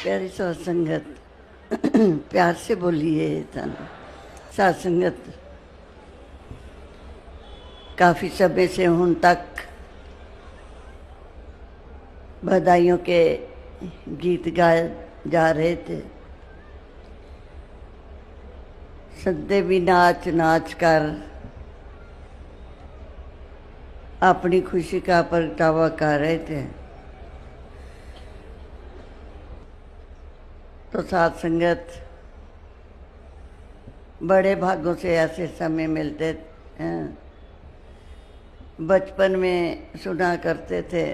प्यारी साध संगत प्यार से बोलिए। साध संगत काफ़ी समय से हुन तक बधाइयों के गीत गाए जा रहे थे। संते भी नाच नाच कर अपनी खुशी का प्रगटावा कर रहे थे। तो साध संगत बड़े भागों से ऐसे समय मिलते हैं। बचपन में सुना करते थे,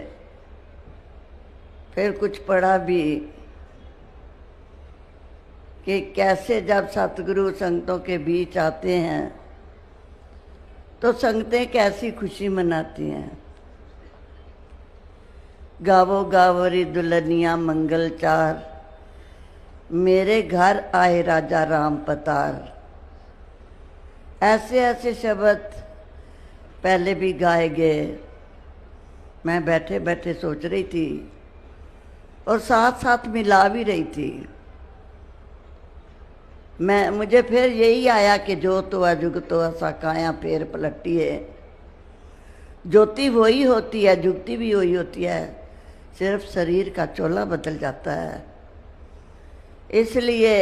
फिर कुछ पढ़ा भी कि कैसे जब सतगुरु संगतों के बीच आते हैं तो संगतें कैसी खुशी मनाती हैं। गावो गावरी दुल्हनिया मंगल चार, मेरे घर आए राजा राम पतार। ऐसे ऐसे शब्द पहले भी गाए गए। मैं बैठे बैठे सोच रही थी और साथ साथ मिला भी रही थी। मुझे फिर यही आया कि जो तो अजुग तो ऐसा काया फेर पलटी है। ज्योति वही होती है, जुगती भी वही होती है, सिर्फ शरीर का चोला बदल जाता है। इसलिए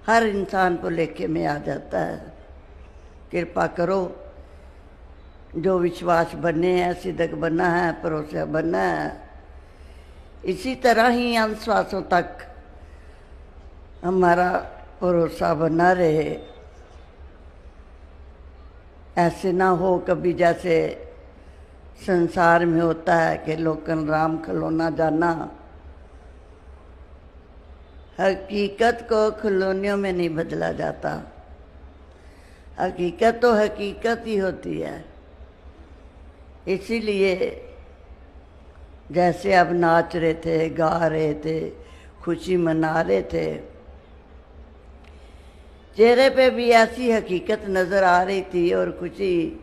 हर इंसान को लेके में आ जाता है। कृपा करो, जो विश्वास बने हैं, सिद्धक बना है, भरोसा बना है, इसी तरह ही अंश्वासों तक हमारा भरोसा बना रहे। ऐसे ना हो कभी जैसे संसार में होता है कि लोकन राम खिलौना जाना। हकीकत को खिलौनियों में नहीं बदला जाता। हकीकत तो हकीकत ही होती है। इसीलिए जैसे अब नाच रहे थे, गा रहे थे, खुशी मना रहे थे, चेहरे पे भी ऐसी हकीकत नज़र आ रही थी और खुशी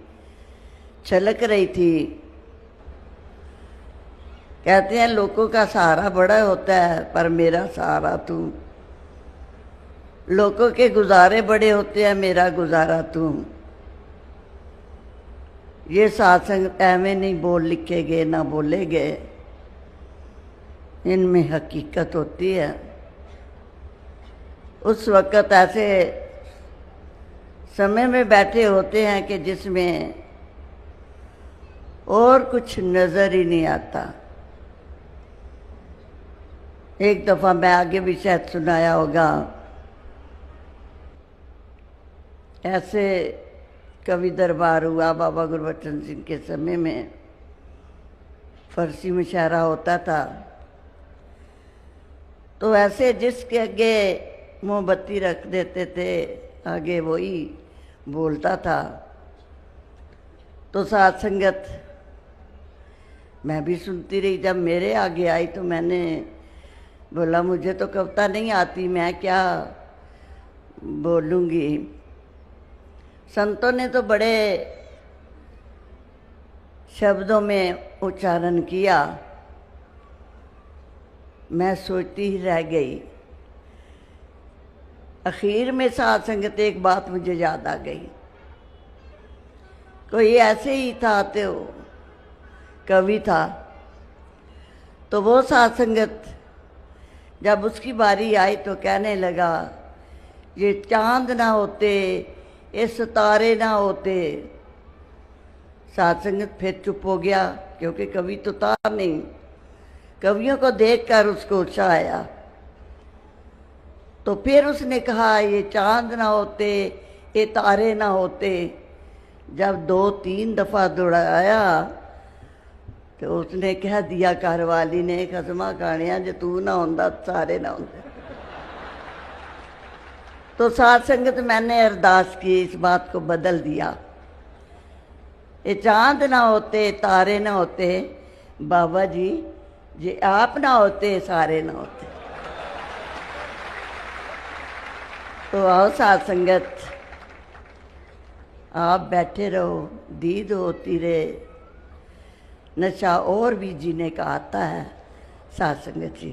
छलक रही थी। कहते हैं लोगों का सहारा बड़ा होता है, पर मेरा सहारा तू। लोगों के गुजारे बड़े होते हैं, मेरा गुजारा तू। ये सत्संग ऐਵੇਂ नहीं बोल लिखे गए ना बोले गए, इनमें हकीकत होती है। उस वक़्त ऐसे समय में बैठे होते हैं कि जिसमें और कुछ नज़र ही नहीं आता। एक दफ़ा मैं आगे भी शायद सुनाया होगा, ऐसे कवि दरबार हुआ बाबा गुरबचन सिंह के समय में। फरसी मुशायरा होता था, तो ऐसे जिसके आगे मोमबत्ती रख देते थे, आगे वही बोलता था। तो साथ संगत मैं भी सुनती रही। जब मेरे आगे आई तो मैंने बोला, मुझे तो कविता नहीं आती, मैं क्या बोलूँगी। संतों ने तो बड़े शब्दों में उच्चारण किया, मैं सोचती ही रह गई। आखिर में साध संगत एक बात मुझे याद आ गई। कोई ऐसे ही था, तो कवि था, तो वो साध संगत जब उसकी बारी आई तो कहने लगा, ये चांद ना होते, ये सितारे ना होते। साध संगत फिर चुप हो गया, क्योंकि कवि तो था नहीं। कवियों को देखकर उसको उत्साह आया। तो फिर उसने कहा, ये चांद ना होते, ये तारे ना होते। जब 2-3 दफ़ा दोहराया तो उसने कह दिया, घरवाली ने, खसमा खानिया जे तू ना होंदा सारे ना होंदे। तो साध संगत मैंने अरदास की, इस बात को बदल दिया। ये चांद ना होते, तारे ना होते, बाबा जी जे आप ना होते, सारे ना होते। तो आओ साध संगत, आप बैठे रहो, दीद होती रहे, नशा और भी जीने का आता है। साध संगत जी।